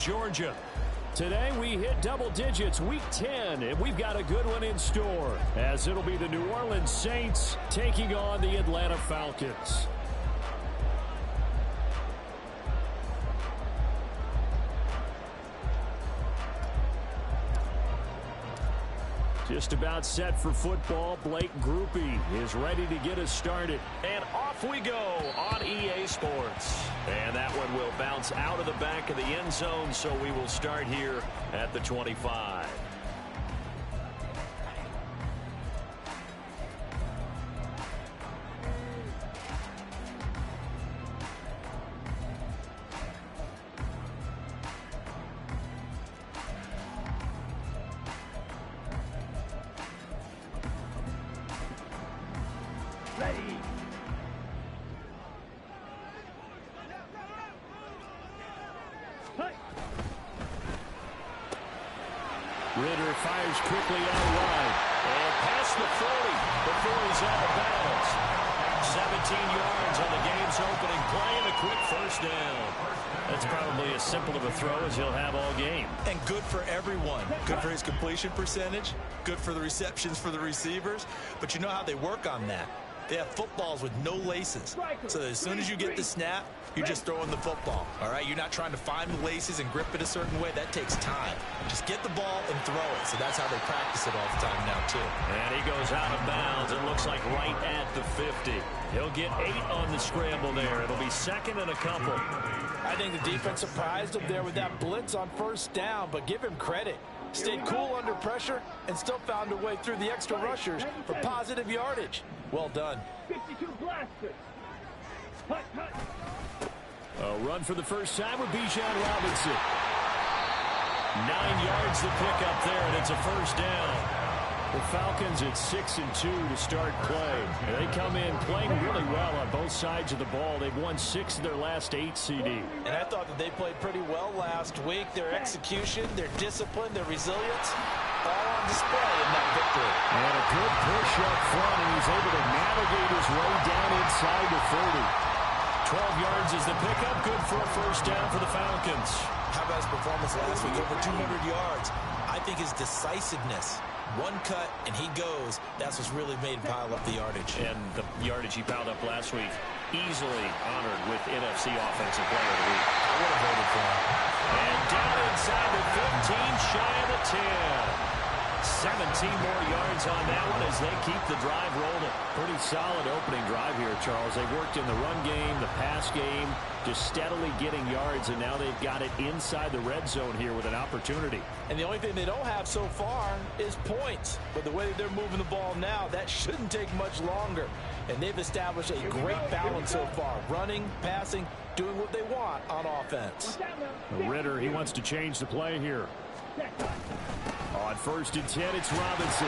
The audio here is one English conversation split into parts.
Georgia. Today we hit double digits, week 10, and we've got a good one in store, as it'll be the New Orleans Saints taking on the Atlanta Falcons. Just about set for football. Blake Groupie is ready to get us started. And off we go on EA Sports. And that one will bounce out of the back of the end zone, so we will start here at the 25. Ritter fires quickly out wide. And past the 40 before he's out of bounds. 17 yards on the game's opening play and a quick first down. That's probably as simple of a throw as he'll have all game. And good for everyone. Good for his completion percentage. Good for the receptions for the receivers. But you know how they work on that. They have footballs with no laces. So that as soon as you get the snap, you're just throwing the football. All right, you're not trying to find the laces and grip it a certain way. That takes time. Just get the ball and throw it. So that's how they practice it all the time now, too. And he goes out of bounds. It looks like right at the 50. He'll get 8 on the scramble there. It'll be second and a couple. I think the defense surprised him there with that blitz on first down, but give him credit. Stayed cool under pressure and still found a way through the extra rushers for positive yardage. Well done. 52 blasters. A run for the first time with Bijan Robinson. 9 yards to pick up there, and it's a first down. The Falcons at 6-2 to start play. They come in playing really well on both sides of the ball. They've won 6 of their last 8 CD. And I thought that they played pretty well last week. Their execution, their discipline, their resilience, all on display in that victory. And a good push up front, and he's able to navigate his way down inside the 30. 12 yards is the pickup. Good for a first down for the Falcons. How about his performance last week? Over 200 yards. I think his decisiveness. One cut, and he goes. That's what's really made him pile up the yardage. And the yardage he piled up last week, easily honored with NFC Offensive Player of the Week. I would have voted for him. And down inside the 15, shy of the 10. 17 more yards on that one as they keep the drive rolling. Pretty solid opening drive here, Charles. They worked in the run game, the pass game, just steadily getting yards, and now they've got it inside the red zone here with an opportunity. And the only thing they don't have so far is points. But the way that they're moving the ball now, that shouldn't take much longer. And they've established a great balance so far. Running, passing, doing what they want on offense. Ritter, he wants to change the play here. On 1st and 10, it's Robinson.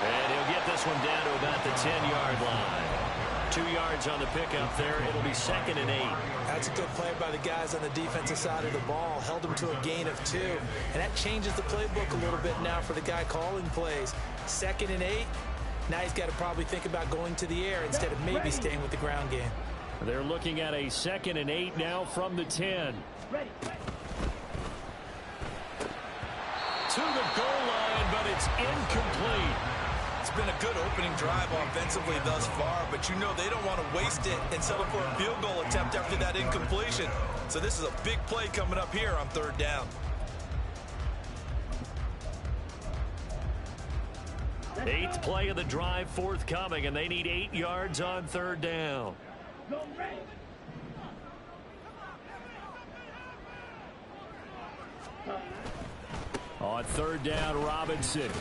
And he'll get this one down to about the 10-yard line. 2 yards on the pickup there. It'll be 2nd and 8. That's a good play by the guys on the defensive side of the ball. Held them to a gain of 2. And that changes the playbook a little bit now for the guy calling plays. 2nd and 8. Now he's got to probably think about going to the air instead of maybe staying with the ground game. They're looking at a 2nd and 8 now from the 10. To the goal line, but it's incomplete. It's been a good opening drive offensively thus far, but you know they don't want to waste it and settle for a field goal attempt after that incompletion. So this is a big play coming up here on 3rd down. 8th play of the drive forthcoming, and they need 8 yards on 3rd down. On 3rd down, Robinson.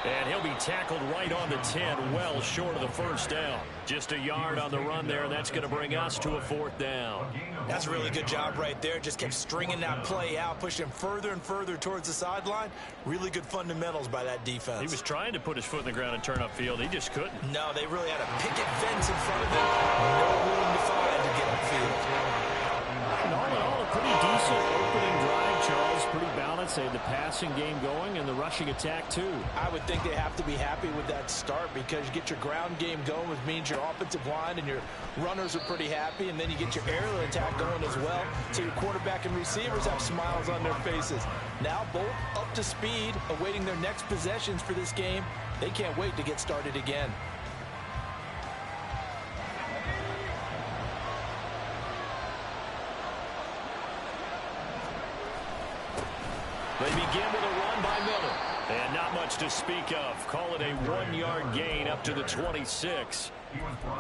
And he'll be tackled right on the 10, well short of the first down. Just a yard on the run there, and that's going to bring us to a 4th down. That's a really good job right there. Just kept stringing that play out, pushing him further and further towards the sideline. Really good fundamentals by that defense. He was trying to put his foot in the ground and turn upfield. He just couldn't. No, they really had a picket fence in front of him. No room to find to get upfield. And all in all, a pretty decent opening drive, Charles. Pretty balanced. say the passing game going and the rushing attack too. I would think they have to be happy with that start because you get your ground game going, which means your offensive line and your runners are pretty happy, and then you get your aerial attack going as well. So your quarterback and receivers have smiles on their faces. Now both up to speed, awaiting their next possessions for this game. They can't wait to get started again. They begin with a run by Miller. And not much to speak of. Call it a 1-yard gain up to the 26.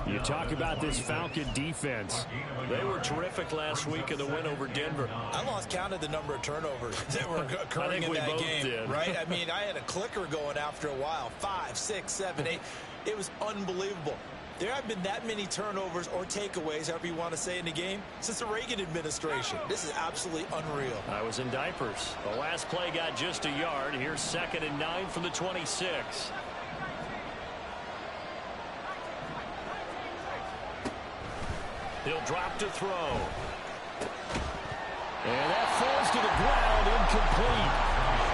You talk about this Falcon defense. They were terrific last week in the win over Denver. I lost count of the number of turnovers that were occurring in that game. Right? I mean, I had a clicker going after a while. 5, 6, 7, 8. It was unbelievable. There haven't been that many turnovers or takeaways, however you want to say, in the game since the Reagan administration. This is absolutely unreal. I was in diapers. The last play got just a yard. Here's 2nd and 9 from the 26. He'll drop to throw. And that falls to the ground, incomplete.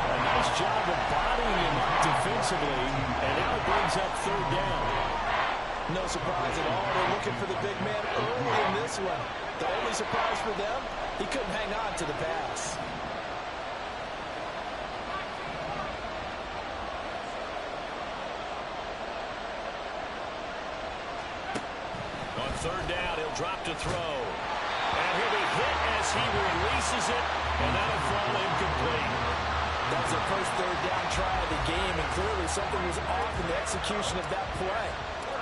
A nice job of bodying him defensively, and now it brings up 3rd down. No surprise at all. They're looking for the big man early in this one. The only surprise for them, he couldn't hang on to the pass. On 3rd down, he'll drop to throw. And he'll be hit as he releases it, and that'll fall incomplete. That was the first 3rd down try of the game, and clearly something was off in the execution of that play.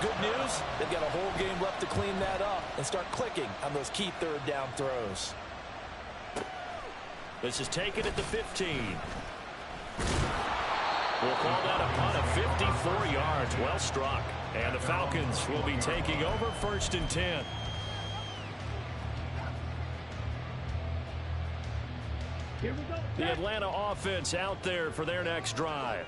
Good news, they've got a whole game left to clean that up and start clicking on those key 3rd down throws. This is taken at the 15. We'll call that a punt of 54 yards. Well struck. And the Falcons will be taking over 1st and 10. Here we go. The Atlanta offense out there for their next drive.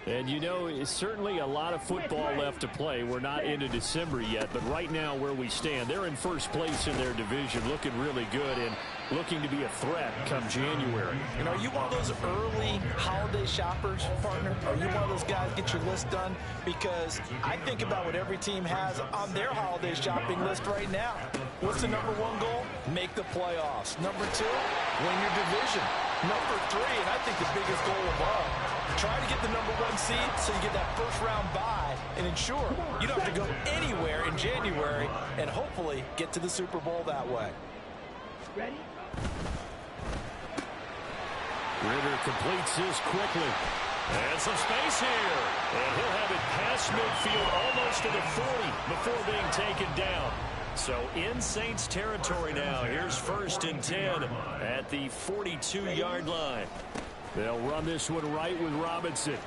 And you know, it's certainly a lot of football left to play. We're not into December yet, but right now where we stand, they're in 1st place in their division, looking really good and looking to be a threat come January. And are you one of those early holiday shoppers, partner? Are you one of those guys get your list done? Because I think about what every team has on their holiday shopping list right now. What's the number 1 goal? Make the playoffs. Number 2, win your division. Number 3, and I think the biggest goal of all, try to get the number 1 seed so you get that 1st round bye and ensure you don't have to go anywhere in January and hopefully get to the Super Bowl that way. Ready? Ritter completes this quickly. And some space here. And he'll have it past midfield almost to the 40 before being taken down. So in Saints territory now. Here's 1st and 10 at the 42-yard line. They'll run this one right with Robinson. And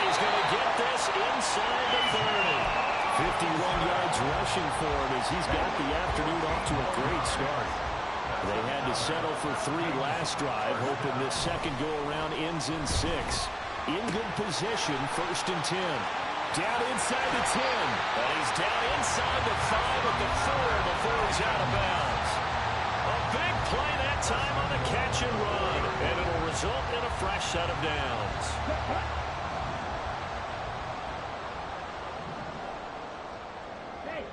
he's going to get this inside the 30. 51 yards rushing for him as he's got the afternoon off to a great start. They had to settle for 3 last drive, hoping this second go-around ends in 6. In good position, 1st and 10. Down inside the 10. And he's down inside the 5 at the 4 before he's out of bounds. A big play that time on the catch and run. And it'll result in a fresh set of downs.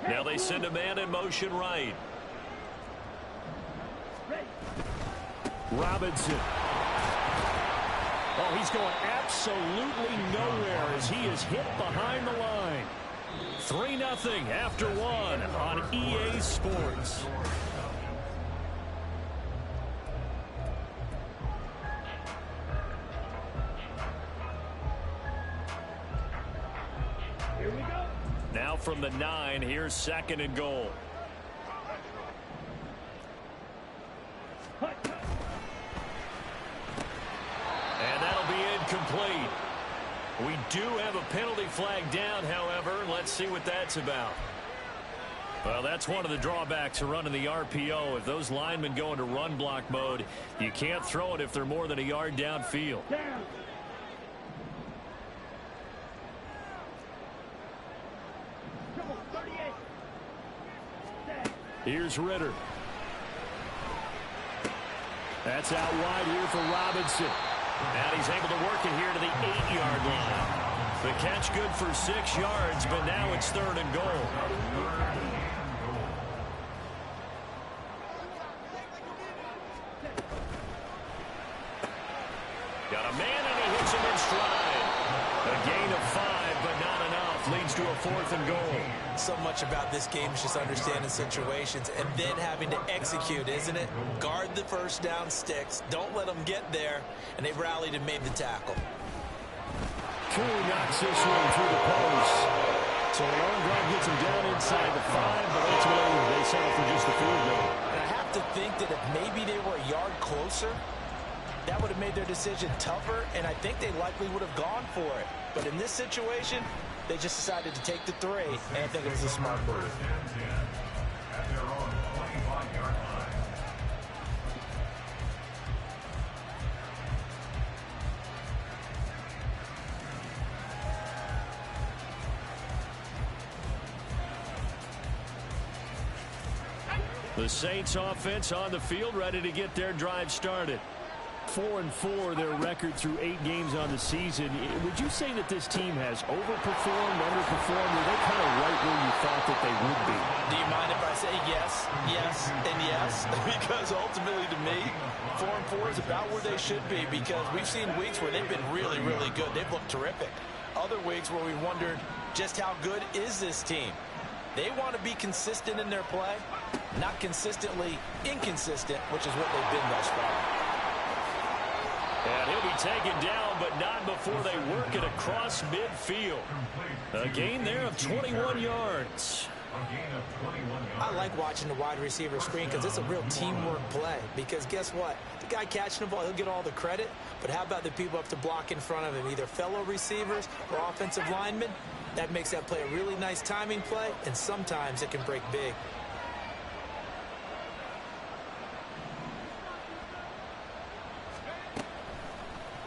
Now they send a man in motion right. Robinson. Oh, he's going absolutely nowhere as he is hit behind the line. 3-0 after 1 on EA Sports. Here we go. Now from the 9, here's 2nd and goal. And that'll be incomplete. We do have a penalty flag down, however. Let's see what that's about. Well, that's one of the drawbacks of running the RPO. If those linemen go into run block mode, you can't throw it if they're more than a yard downfield. Down. Come on, 38. Stay. Here's Ritter. That's out wide here for Robinson. And he's able to work it here to the 8-yard line. The catch good for 6 yards, but now it's 3rd and goal. Got a man, and he hits him in stride. A gain of 5, but not enough. Leads to a 4th and goal. So much about this game is just understanding situations and then having to execute, isn't it? Guard the first down sticks. Don't let them get there. And they rallied and made the tackle. Cool knocks this one through the post. So a long drive gets him down inside the 5, but ultimately they settle for just the field goal. And I have to think that if maybe they were a yard closer, that would have made their decision tougher, and I think they likely would have gone for it. But in this situation, they just decided to take the 3, and I think it was a smart move. The Saints offense on the field, ready to get their drive started. 4-4 their record through 8 games on the season. Would you say that this team has overperformed, underperformed? Were they kind of right where you thought that they would be? Do you mind if I say yes, yes, and yes? Because ultimately to me, 4-4 is about where they should be, because we've seen weeks where they've been really, really good. They've looked terrific. Other weeks where we wondered just how good is this team. They want to be consistent in their play, not consistently inconsistent, which is what they've been thus far. And he'll be taken down, but not before they work it across midfield. A gain there of 21 yards. I like watching the wide receiver screen because it's a real teamwork play. Because guess what? The guy catching the ball, he'll get all the credit. But how about the people up to block in front of him, either fellow receivers or offensive linemen? That makes that play a really nice timing play, and sometimes it can break big.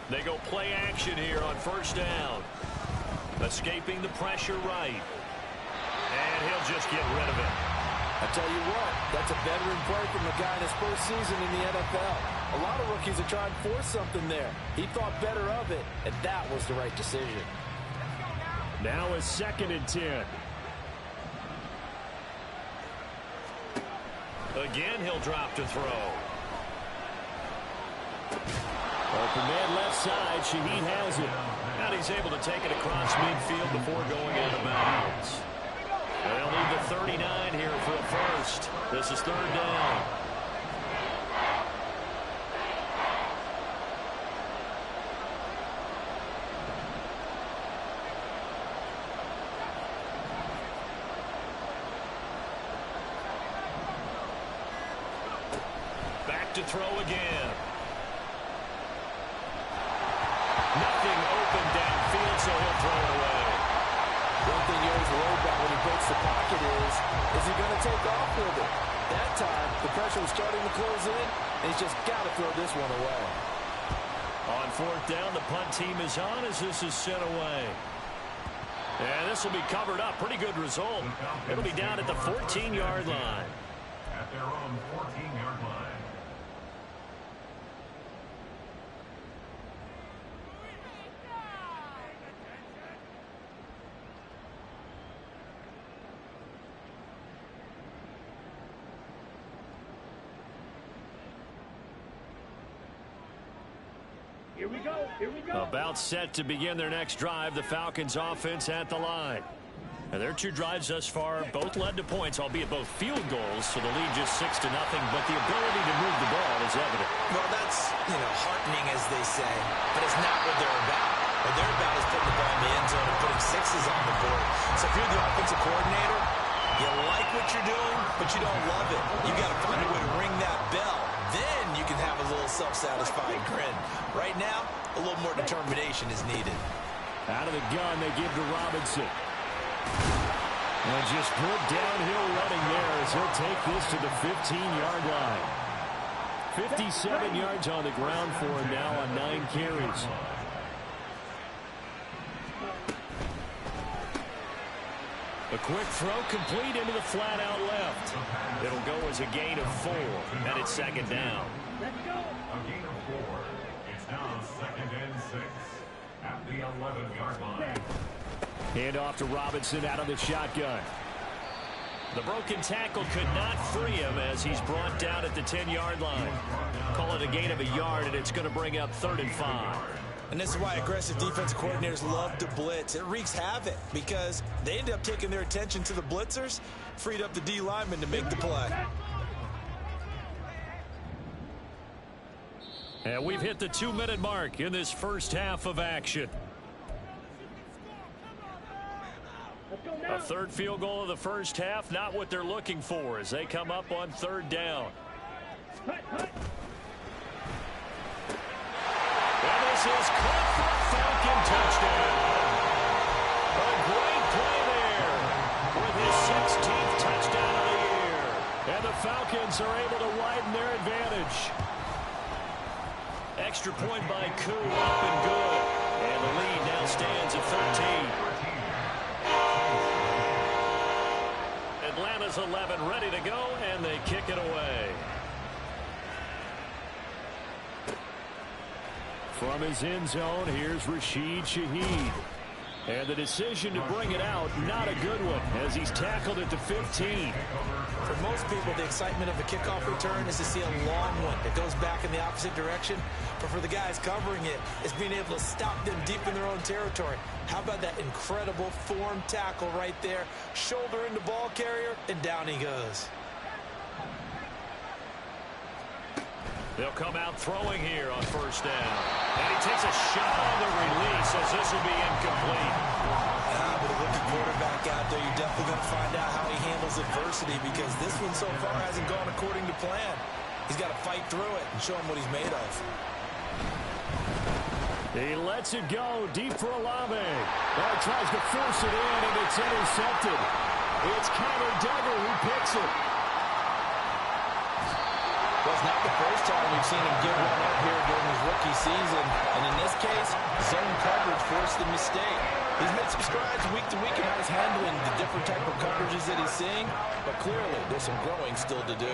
They go play action here on first down. Escaping the pressure right. And he'll just get rid of it. I tell you what, that's a veteran play from a guy in his first season in the NFL. A lot of rookies are trying to force something there. He thought better of it, and that was the right decision. Now a 2nd and 10. Again, he'll drop to throw. Open man left side. Shaheed has it. And he's able to take it across midfield before going out of bounds. They'll need the 39 here for a first. This is 3rd down. Back to throw again. Nothing open downfield, so he'll throw it away. One thing you always worry about when he breaks the pocket is he going to take off with it? That time, the pressure was starting to close in, and he's just got to throw this one away. On 4th down, the punt team is on as this is sent away. And this will be covered up. Pretty good result. It'll be down at the 14-yard line. At their own 14-yard line. Here we go. Here we go. About set to begin their next drive. The Falcons offense at the line. And their 2 drives thus far both led to points, albeit both field goals, so the lead just 6-0, but the ability to move the ball is evident. Well, that's, heartening, as they say, but it's not what they're about. What they're about is putting the ball in the end zone and putting 6s on the board. So if you're the offensive coordinator, you like what you're doing, but you don't love it. You got to find a way to ring that bell. Then you can have a little self-satisfied grin. Right now, a little more determination is needed. Out of the gun, they give to Robinson. And just put downhill running there as he'll take this to the 15-yard line. 57 yards on the ground for him now on 9 carries. A Quick throw complete into the flat out left. It'll go as a gain of 4, and it's second down. Let's go. A gain of 4. It's now 2nd and 6 at the 11-yard line. Hand off to Robinson out of the shotgun. The broken tackle could not free him as he's brought down at the 10-yard line. Call it a gain of a yard, and it's going to bring up 3rd and 5. And this is why aggressive defensive coordinators love to blitz. It wreaks havoc because they end up taking their attention to the blitzers, freed up the D lineman to make the play. And we've hit the 2-minute mark in this first half of action. A third field goal of the first half, not what they're looking for as they come up on 3rd down. And this is caught for a Falcon touchdown. A great play there with his 16th touchdown of the year. And the Falcons are able to widen their advantage. Extra point by Koo, up and good. And the lead now stands at 13. Atlanta's 11 ready to go, and they kick it away. From his end zone, here's Rashid Shaheed. And the decision to bring it out, not a good one, as he's tackled at the 15. For most people, the excitement of a kickoff return is to see a long one that goes back in the opposite direction. But for the guys covering it, it's being able to stop them deep in their own territory. How about that incredible form tackle right there? Shoulder into ball carrier, and down he goes. They'll come out throwing here on 1st down. And he takes a shot on the release as this will be incomplete. But a rookie quarterback out there, you're definitely going to find out how he handles adversity because this one so far hasn't gone according to plan. He's got to fight through it and show him what he's made of. He lets it go deep for Olave. He tries to force it in, and it's intercepted. It's Connor Duggar who picks it. Well, it's not the first time we've seen him get one up here during his rookie season. And in this case, zone coverage forced the mistake. He's made some strides week to week in how he's handling the different type of coverages that he's seeing. But clearly, there's some growing still to do.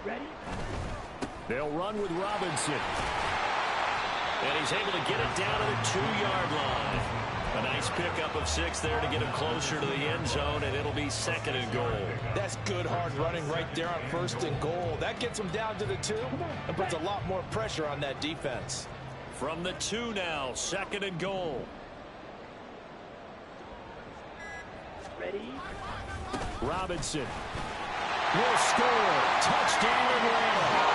Ready? They'll run with Robinson. And he's able to get it down to the 2-yard line. A nice pickup of 6 there to get him closer to the end zone, and it'll be 2nd and goal. That's good hard running right there on 1st and goal. That gets him down to the 2 and puts a lot more pressure on that defense. From the 2 now, 2nd and goal. Ready? Robinson will score. Touchdown Atlanta.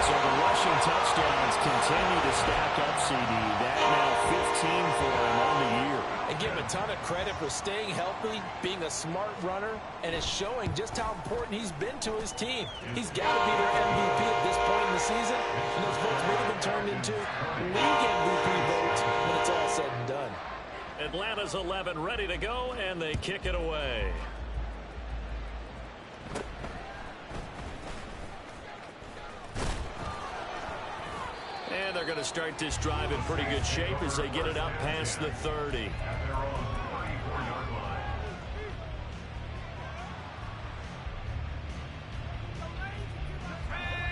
So the rushing touchdowns continue to stack up, CD. That now 15 for him on the year. And give him a ton of credit for staying healthy, being a smart runner, and it's showing just how important he's been to his team. He's got to be their MVP at this point in the season, and those votes may have been turned into league MVP votes when it's all said and done. Atlanta's 11 ready to go, and they kick it away. And they're going to start this drive in pretty good shape as they get it up past the 30.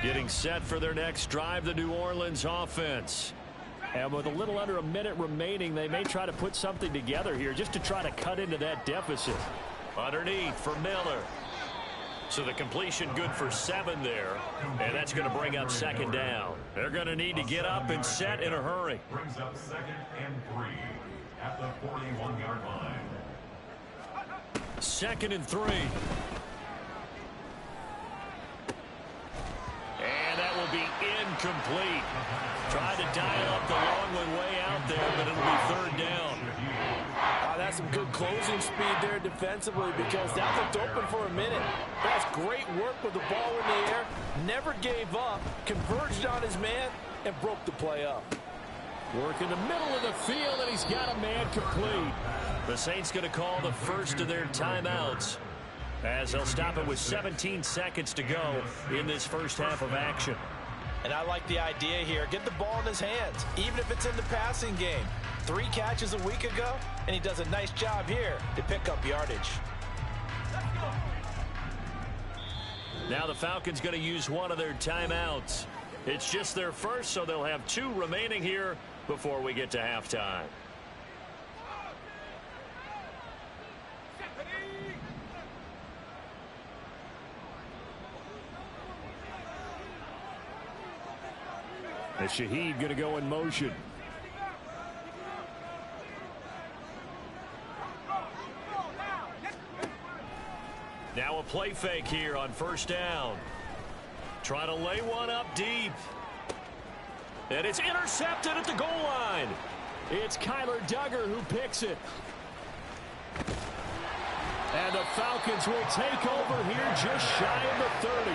Getting set for their next drive, the New Orleans offense. And with a little under a minute remaining, they may try to put something together here just to try to cut into that deficit. Underneath for Miller. So the completion good for 7 there, and that's going to bring up 2nd down. They're going to need to get up and set in a hurry. Brings up 2nd and 3 at the 41-yard line. 2nd and 3. And that will be incomplete. Tried to dial up the long one way out there, but it'll be 3rd down. That's some good closing speed there defensively because that looked open for a minute. That's great work with the ball in the air. Never gave up, converged on his man, and broke the play up. Work in the middle of the field, and he's got a man complete. The Saints going to call the first of their timeouts as they'll stop it with 17 seconds to go in this first half of action. And I like the idea here. Get the ball in his hands, even if it's in the passing game. 3 catches a week ago, and he does a nice job here to pick up yardage. Now the Falcons going to use one of their timeouts. It's just their first, so they'll have 2 remaining here before we get to halftime. And Shaheed going to go in motion. Now a play fake here on first down. Trying to lay one up deep. And it's intercepted at the goal line. It's Kyler Duggar who picks it. And the Falcons will take over here just shy of the 30.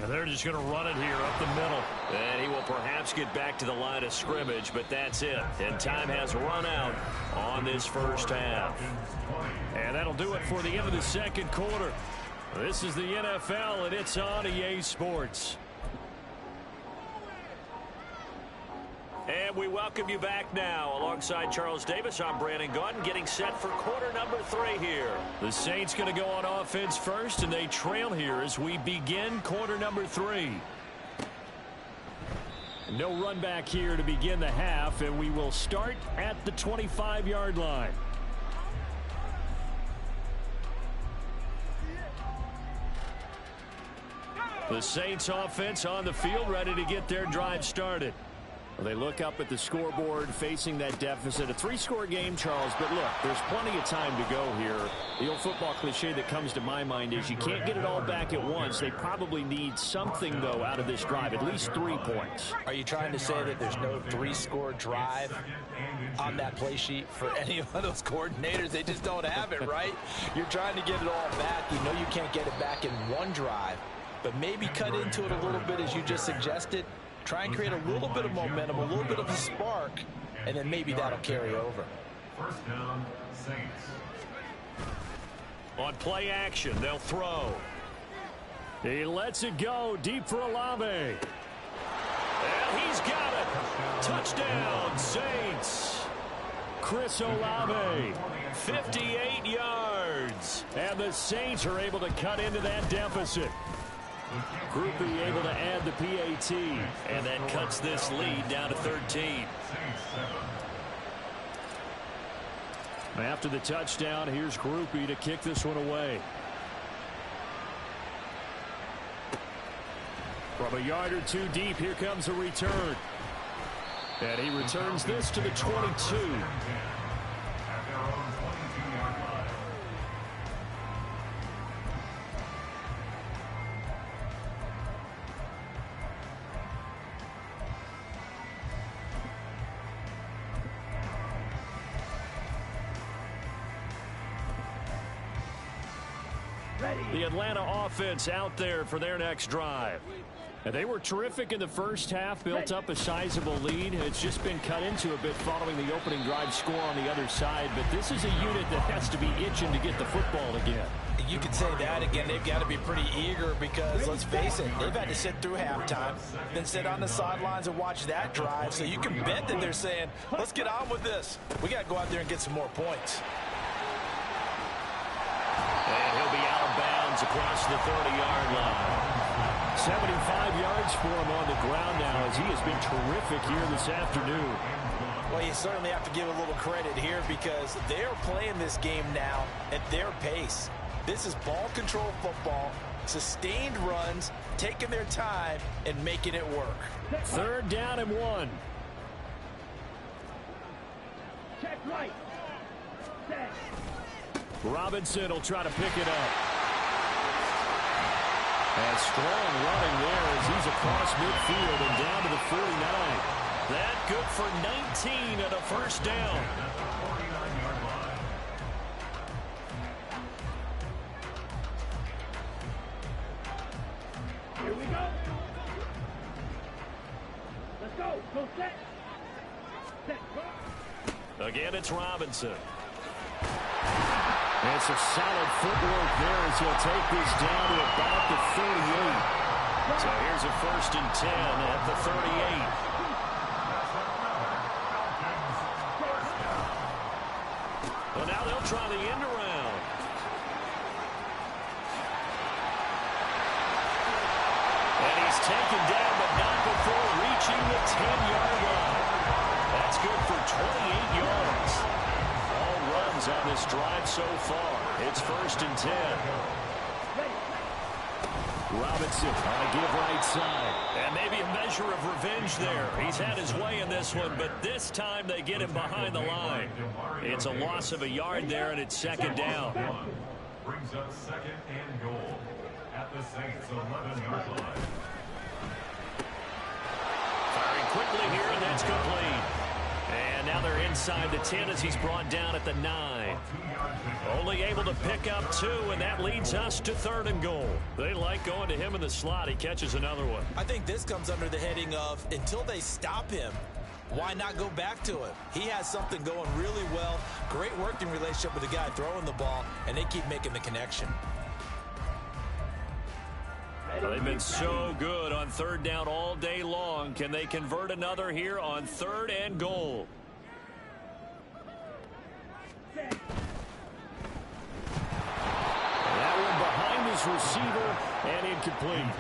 They're just going to run it here up the middle. And he will perhaps get back to the line of scrimmage, but that's it. And time has run out on this first half. And that'll do it for the end of the second quarter. This is the NFL, and it's on EA Sports. And we welcome you back now. Alongside Charles Davis, I'm Brandon Gaudin, getting set for quarter number 3 here. The Saints going to go on offense first, and they trail here as we begin quarter number 3. No run back here to begin the half, and we will start at the 25-yard line. The Saints offense on the field, ready to get their drive started. They look up at the scoreboard facing that deficit. A 3-score game, Charles, but look, there's plenty of time to go here. The old football cliche that comes to my mind is you can't get it all back at once. They probably need something, though, out of this drive, at least 3 points. Are you trying to say that there's no 3-score drive on that play sheet for any of those coordinators? They just don't have it, right? You're trying to get it all back. You know you can't get it back in one drive, but maybe cut into it a little bit as you just suggested. Try and create a little bit of momentum, a little bit of a spark, and then maybe that'll carry over. First down, Saints. On play action, they'll throw. He lets it go deep for Olave. And he's got it. Touchdown, Saints. Chris Olave, 58 yards. And the Saints are able to cut into that deficit. Groupie able to add the PAT, and that cuts this lead down to 13. After the touchdown, here's Groupie to kick this one away. From a yard or 2 deep, here comes a return. And he returns this to the 22. The Atlanta offense out there for their next drive. And they were terrific in the first half, built up a sizable lead. It's just been cut into a bit following the opening drive score on the other side. But this is a unit that has to be itching to get the football again. You could say that again. They've got to be pretty eager because, let's face it, they've had to sit through halftime, then sit on the sidelines and watch that drive. So you can bet that they're saying, let's get on with this. We got to go out there and get some more points. And he'll be out of bounds across the 30-yard line. 75 yards for him on the ground now as he has been terrific here this afternoon. Well, you certainly have to give a little credit here because they're playing this game now at their pace. This is ball control football, sustained runs, taking their time and making it work. 3rd down and 1. Check right. Set. Robinson will try to pick it up. And strong running there as he's across midfield and down to the 49. That good for 19 and a first down. Go set. Set. Again, it's Robinson. And some solid footwork there as he'll take this down to about the 38. So here's a 1st and 10 at the 38. Well, now they'll try the end around. And he's taken down, but not before reaching the 10-yard line. That's good for 28 yards. All runs on this drive so far. It's 1st and 10. Robinson on a give right side. And maybe a measure of revenge there. He's had his way in this one, but this time they get him behind the line. It's a loss of a yard there, and it's 2nd down. Brings up 2nd and goal at the Saints' 11-yard line. Firing quickly here, and that's complete. And now they're inside the 10 as he's brought down at the 9. Only able to pick up 2, and that leads us to 3rd and goal. They like going to him in the slot. He catches another one. I think this comes under the heading of until they stop him, why not go back to him? He has something going really well. Great working relationship with the guy throwing the ball, and they keep making the connection. They've been so good on 3rd down all day long. Can they convert another here on 3rd and goal? That one behind his receiver and incomplete.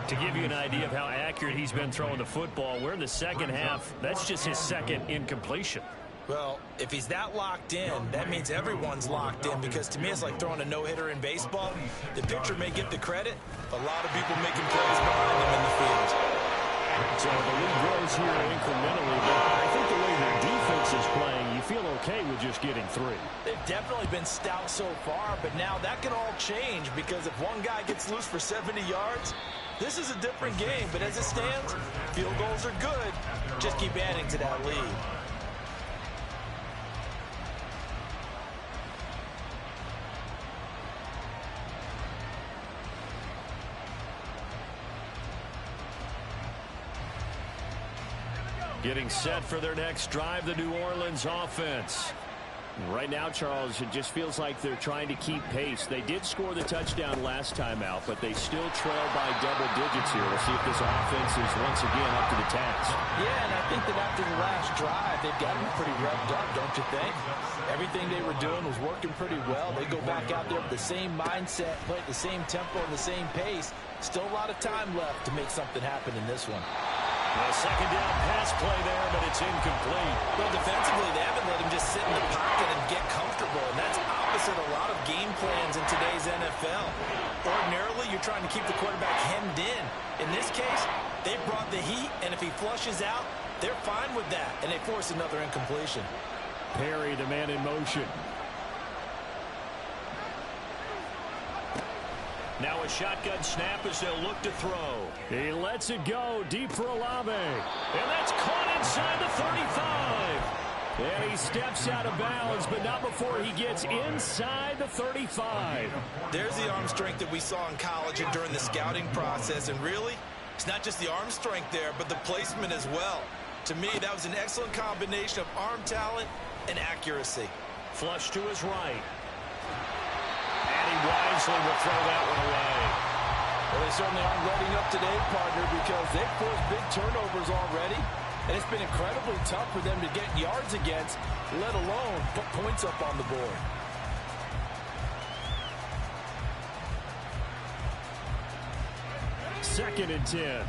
To give you an idea of how accurate he's been throwing the football, we're in the 2nd half. That's just his 2nd incompletion. Well, if he's that locked in, that means everyone's locked in, because to me it's like throwing a no-hitter in baseball. The pitcher may get the credit, a lot of people making plays behind him in the field. So the lead grows here incrementally, but I think the way their defense is playing, you feel okay with just getting 3. They've definitely been stout so far, but now that can all change, because if one guy gets loose for 70 yards, this is a different game. But as it stands, field goals are good. Just keep adding to that lead. Getting set for their next drive, the New Orleans offense. Right now, Charles, it just feels like they're trying to keep pace. They did score the touchdown last time out, but they still trail by double digits here. We'll see if this offense is once again up to the task. Yeah, and I think that after the last drive, they've got them pretty revved up, don't you think? Everything they were doing was working pretty well. They go back out there with the same mindset, play at the same tempo and the same pace. Still a lot of time left to make something happen in this one. A 2nd down pass play there, but it's incomplete. Well, defensively, they haven't let him just sit in the pocket and get comfortable, and that's opposite a lot of game plans in today's NFL. Ordinarily, you're trying to keep the quarterback hemmed in. In this case, they brought the heat, and if he flushes out, they're fine with that, and they force another incompletion. Perry, the man in motion. Now a shotgun snap as they'll look to throw. He lets it go deep for Olave. And that's caught inside the 35. And he steps out of bounds, but not before he gets inside the 35. There's the arm strength that we saw in college and during the scouting process. And really, it's not just the arm strength there, but the placement as well. To me, that was an excellent combination of arm talent and accuracy. Flush to his right. And he wisely will throw that one away. Well, they certainly aren't letting up today, partner, because they've forced big turnovers already. And it's been incredibly tough for them to get yards against, let alone put points up on the board. Second and 10.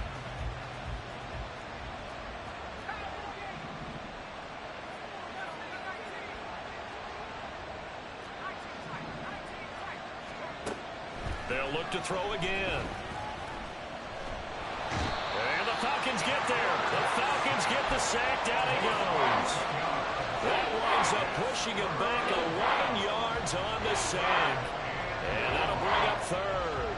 They'll look to throw again. And the Falcons get there. The Falcons get the sack. Down he goes. That winds up pushing him back 11 yards on the sack. And that'll bring up 3rd.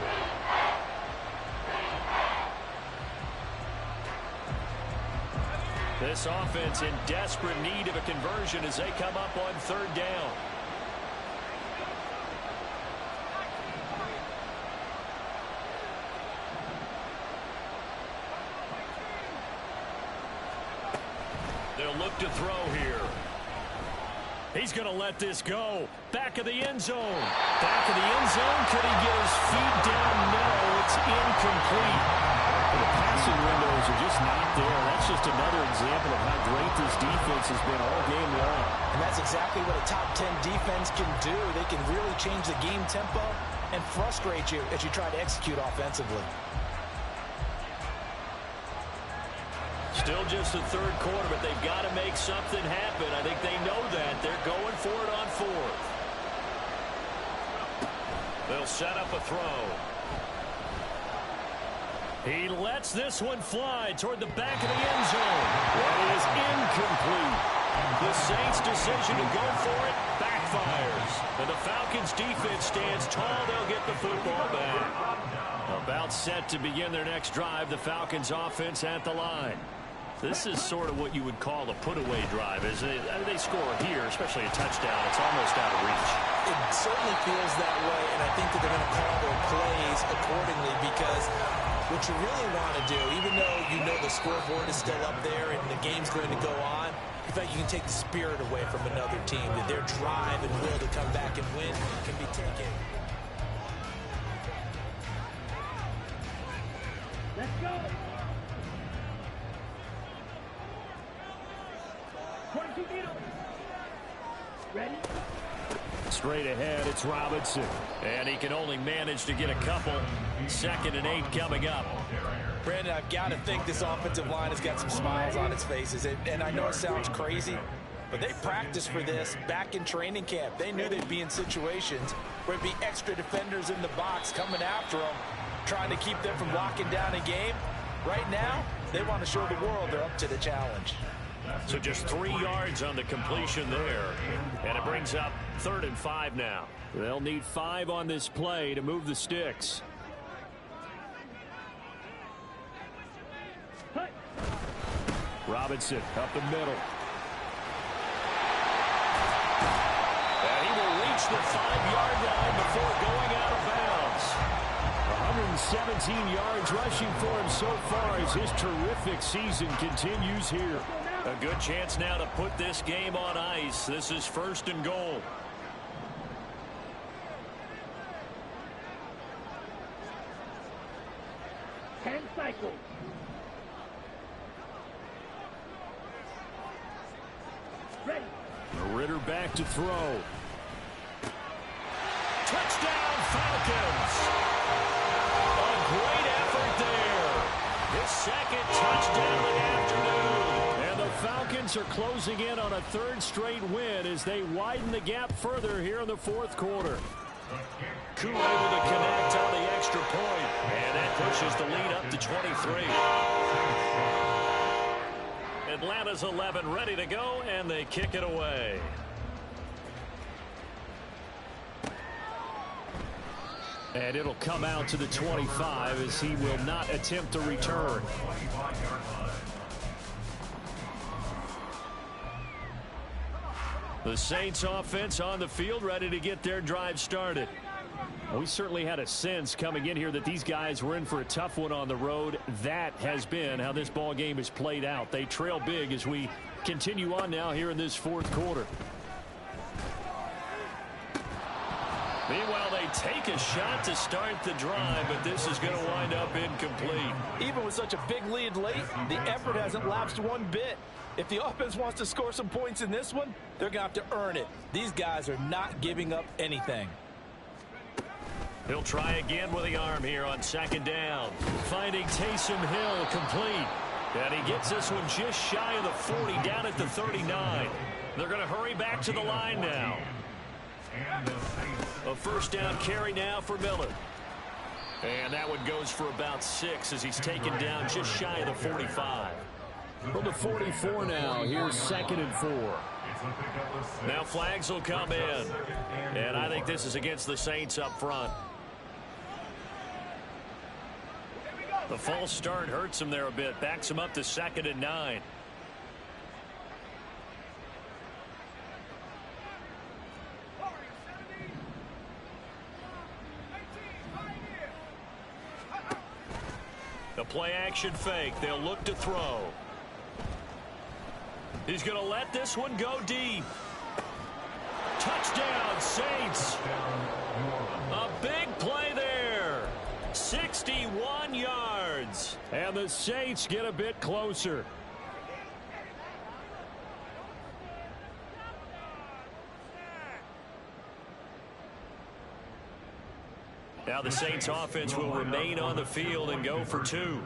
This offense in desperate need of a conversion as they come up on 3rd down. They'll look to throw here. He's going to let this go. Back of the end zone. Back of the end zone. Could he get his feet down? No, it's incomplete. The passing windows are just not there. That's just another example of how great this defense has been all game long. And that's exactly what a top 10 defense can do. They can really change the game tempo and frustrate you as you try to execute offensively. Still just the third quarter, but they've got to make something happen. I think they know that. They're going for it on fourth. They'll set up a throw. He lets this one fly toward the back of the end zone. That is incomplete. The Saints' decision to go for it backfires. And the Falcons' defense stands tall. They'll get the football back. About set to begin their next drive. The Falcons' offense at the line. This is sort of what you would call a put-away drive, isn't it? They score here, especially a touchdown. It's almost out of reach. It certainly feels that way, and I think that they're going to call their plays accordingly because what you really want to do, even though you know the scoreboard is still up there and the game's going to go on, in fact, you can take the spirit away from another team, that their drive and will to come back and win can be taken. Let's go. Ready? Straight ahead, it's Robinson. And he can only manage to get a couple. 2nd and 8 coming up. Brandon, I've got to think this offensive line has got some smiles on its faces. And I know it sounds crazy, but they practiced for this back in training camp. They knew they'd be in situations where there'd be extra defenders in the box coming after them, trying to keep them from locking down a game. Right now, they want to show the world they're up to the challenge. So just 3 yards on the completion there. And it brings up 3rd and 5 now. They'll need 5 on this play to move the sticks. Robinson up the middle. And he will reach the 5-yard line before going out of bounds. 117 yards rushing for him so far as his terrific season continues here. A good chance now to put this game on ice. This is 1st and goal. Ten cycles. Ready. Ritter back to throw. Touchdown Falcons. A great effort there. His 2nd touchdown of the afternoon. And the Falcons are closing in on a 3rd straight win as they widen the gap further here in the 4th quarter. Koo able to connect on the extra point. And that pushes the lead up to 23. Atlanta's 11 ready to go, and they kick it away. And it'll come out to the 25 as he will not attempt to return. The Saints offense on the field ready to get their drive started. We certainly had a sense coming in here that these guys were in for a tough one on the road. That has been how this ball game has played out. They trail big as we continue on now here in this 4th quarter. Meanwhile, they take a shot to start the drive, but this is going to wind up incomplete. Even with such a big lead late, the effort hasn't lapsed one bit. If the offense wants to score some points in this one, they're going to have to earn it. These guys are not giving up anything. He'll try again with the arm here on 2nd down. Finding Taysom Hill complete. And he gets this one just shy of the 40 down at the 39. They're going to hurry back to the line now. A 1st down carry now for Miller. And that one goes for about 6 as he's taken down just shy of the 45. From the 44 now, here's 2nd and 4. Now flags will come in. And I think this is against the Saints up front. The false start hurts him there a bit. Backs him up to 2nd and 9. The play action fake. They'll look to throw. He's going to let this one go deep. Touchdown, Saints. A big play there. 61 yards. And the Saints get a bit closer. Now the Saints offense will remain on the field and go for 2.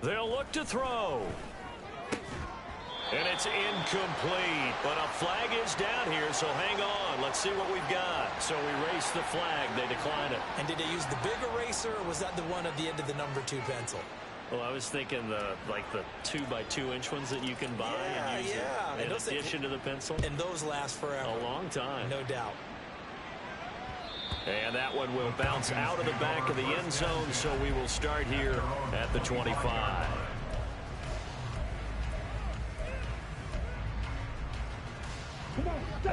They'll look to throw. And it's incomplete. But a flag is down here, so hang on. Let's see what we've got. So we erase the flag. They decline it. And did they use the big eraser, or was that the one at the end of the number 2 pencil? Well, I was thinking the 2x2-inch ones that you can buy and use in addition to the pencil. And those last forever. A long time. No doubt. And that one will bounce out of the back of the end zone, so we will start here at the 25.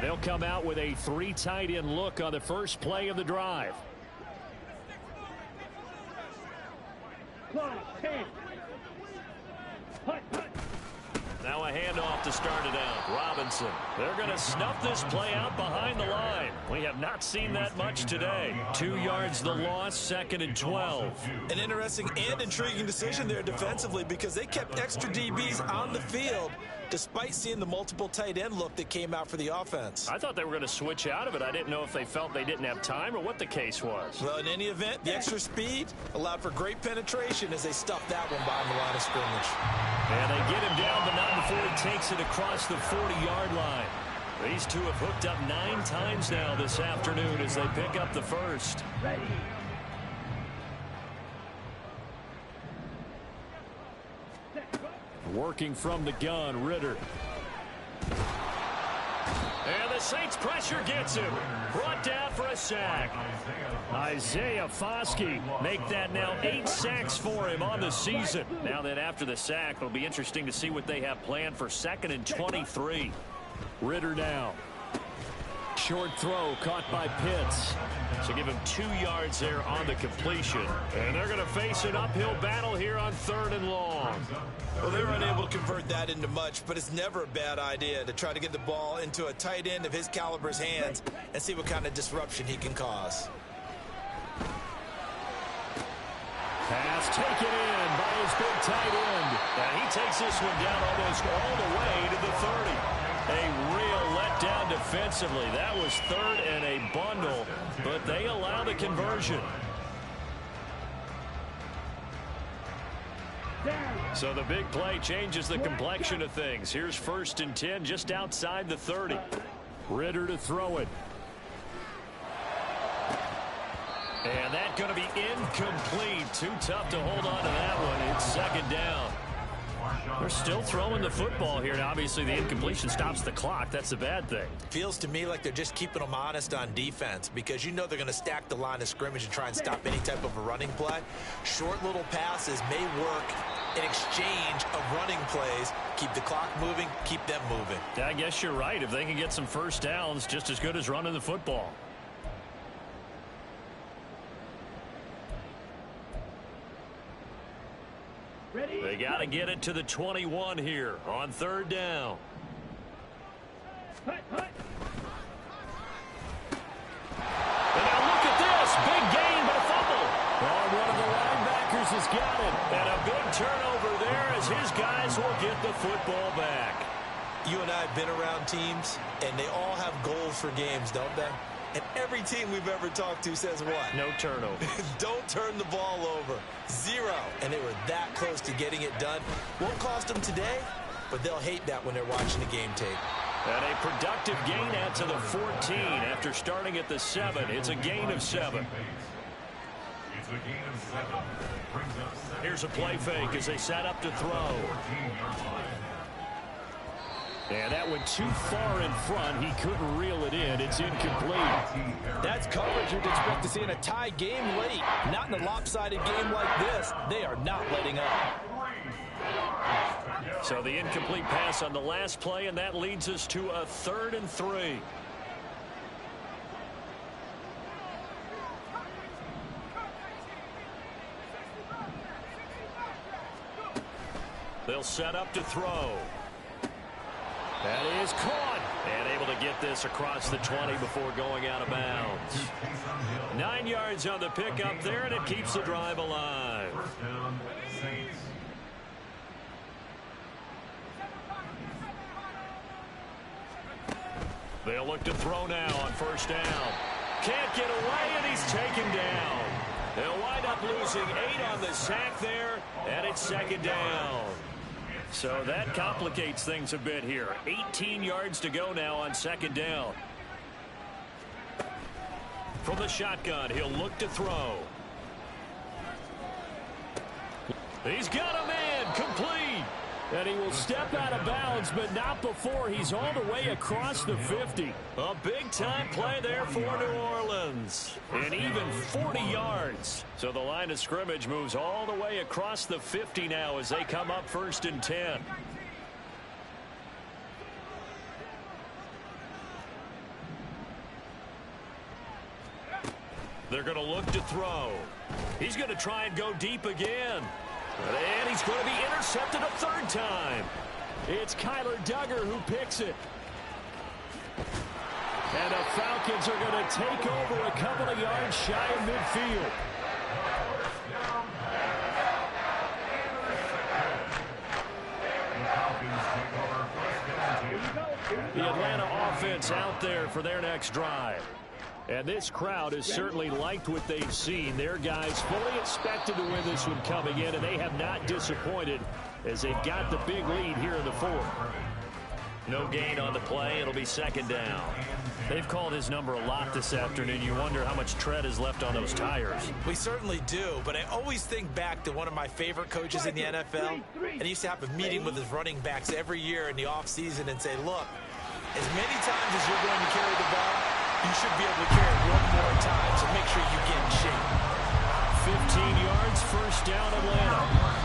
They'll come out with a 3 tight end look on the first play of the drive. Now a handoff to start it out. Robinson. They're going to snuff this play out behind the line. We have not seen that much today. 2 yards the loss, 2nd and 12. An interesting and intriguing decision there defensively, because they kept extra DBs on the field despite seeing the multiple tight end look that came out for the offense. I thought they were going to switch out of it. I didn't know if they felt they didn't have time or what the case was. Well, in any event, the extra speed allowed for great penetration as they stuffed that one behind the line of scrimmage. And they get him down, but not before he takes it across the 40-yard line. These two have hooked up 9 times now this afternoon as they pick up the first. Ready. Working from the gun, Ritter. And the Saints pressure gets him. Brought down for a sack. Isaiah Foskey make that now 8 sacks for him on the season. Now that after the sack, it'll be interesting to see what they have planned for 2nd and 23. Ritter now. Short throw caught by Pitts. So give him 2 yards there on the completion. And they're going to face an uphill battle here on 3rd and long. Well, they were unable to convert that into much, but it's never a bad idea to try to get the ball into a tight end of his caliber's hands and see what kind of disruption he can cause. Pass taken in by his big tight end. And he takes this one down almost all the way to the 30. A real letdown defensively. That was 3rd and a bundle, but they allow the conversion. So the big play changes the complexion of things. Here's 1st and 10 just outside the 30. Ritter to throw it. And that's going to be incomplete. Too tough to hold on to that one. It's 2nd down. They're still throwing the football here. Now, obviously, the incompletion stops the clock. That's a bad thing. Feels to me like they're just keeping them honest on defense, because you know they're going to stack the line of scrimmage and try and stop any type of a running play. Short little passes may work in exchange of running plays. Keep the clock moving, keep them moving. Yeah, I guess you're right. If they can get some first downs, just as good as running the football. Ready. They got to get it to the 21 here on 3rd down. Hut, hut. And now look at this. Big gain, but a fumble. Oh, one of the linebackers has got it. And a big turnover there as his guys will get the football back. You and I have been around teams, and they all have goals for games, don't they? And every team we've ever talked to says what? No turnover. Don't turn the ball over. 0. And they were that close to getting it done. Won't cost them today, but they'll hate that when they're watching the game tape. And a productive gain out to the 14 after starting at the 7. It's a gain of 7. It's a gain of 7. Brings up 7. Here's a play fake as they set up to throw. 14-yard line. And that went too far in front. He couldn't reel it in. It's incomplete. That's coverage you'd expect to see in a tie game late. Not in a lopsided game like this. They are not letting up. So the incomplete pass on the last play, and that leads us to a 3rd and 3. They'll set up to throw. That is caught. And able to get this across the 20 before going out of bounds. 9 yards on the pickup there, and it keeps the drive alive. First down, Saints. They'll look to throw now on first down. Can't get away, and he's taken down. They'll wind up losing 8 on the sack there, and it's second down. So that complicates things a bit here. 18 yards to go now on second down. From the shotgun, he'll look to throw. He's got a man complete. And he will step out of bounds, but not before he's all the way across the 50. A big-time play there for New Orleans. And even 40 yards. So the line of scrimmage moves all the way across the 50 now as they come up first and 10. They're going to look to throw. He's going to try and go deep again. And he's going to be intercepted a third time. It's Kyler Duggar who picks it. And the Falcons are going to take over a couple of yards shy of midfield. The Atlanta offense out there for their next drive. And this crowd has certainly liked what they've seen. Their guys fully expected to win this one coming in, and they have not disappointed as they've got the big lead here in the fourth. No gain on the play. It'll be second down. They've called his number a lot this afternoon. You wonder how much tread is left on those tires. We certainly do, but I always think back to one of my favorite coaches in the NFL, and he used to have a meeting with his running backs every year in the offseason and say, look, as many times as you're going to carry the ball, you should be able to carry it one more time, so make sure you get in shape. 15 yards, first down, Atlanta.